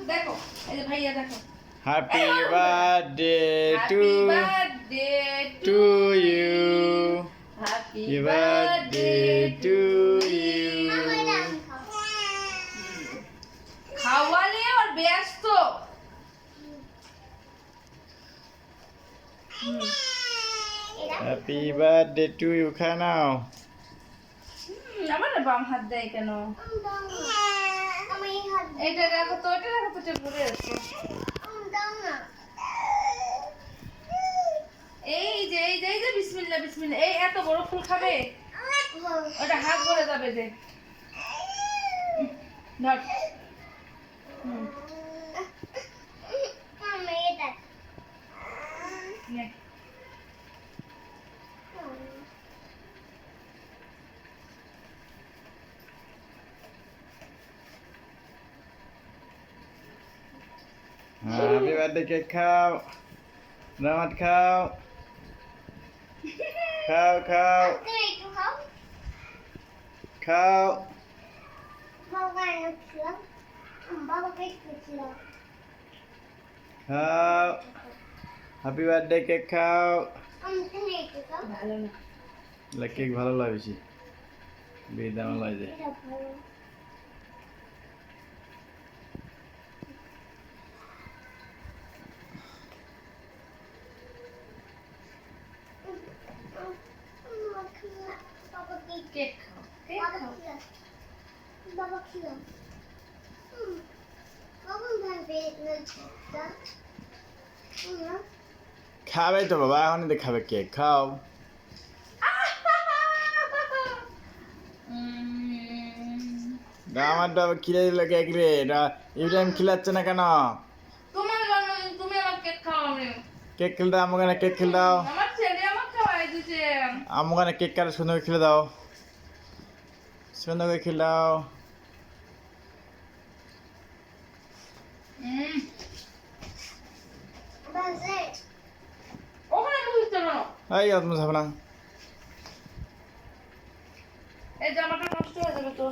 দেখো এই যে ভাইয়া দেখো happy birthday to to you happy happy birthday to you খাওয়ালে আর ব্যস্ত হ্যাপি বার্থডে টু ইউ খায় নাও আমার না বাম হাত দেয় কেন এটা রাখো তো এটা রাখো তো এটা পড়ে আছে এই যে বিসমিল্লাহ বিসমিল্লাহ এই এত বড় ফুল খাবে ওটা হাত ভরে যাবে যে ধর নে হ্যাপি বার্থডে কেক খাও রামাত খাও খাও খাও খাও খাও হ্যাপি বার্থডে কেক খাও ভালো না কেক ভালো লাগে বেশি বেশি দাম লাগে কেক খাও কেক খাও Baba kilo. Baba ben bir খাবে তো বাবা এখন খাবে কেক খাও আমার তো খিলে দিল কেক রে এটা ইব্রাহিম খিলাচ্ছে না কেন তোমার জন্মদিন তুমি আমার কেক খাওয়াবে কেক খেলে দাও আমাকে কেক খেলে দাও আমার ছেলে আমার খাওয়াই দিছে আমাকে কেক কাটে সুন্দর করে খেলে দাও সুন্দর করে খেলে দাও ওখানে বসতে না এই আত্মা হবে না এই জামাটা নষ্ট হয়ে যাবে তো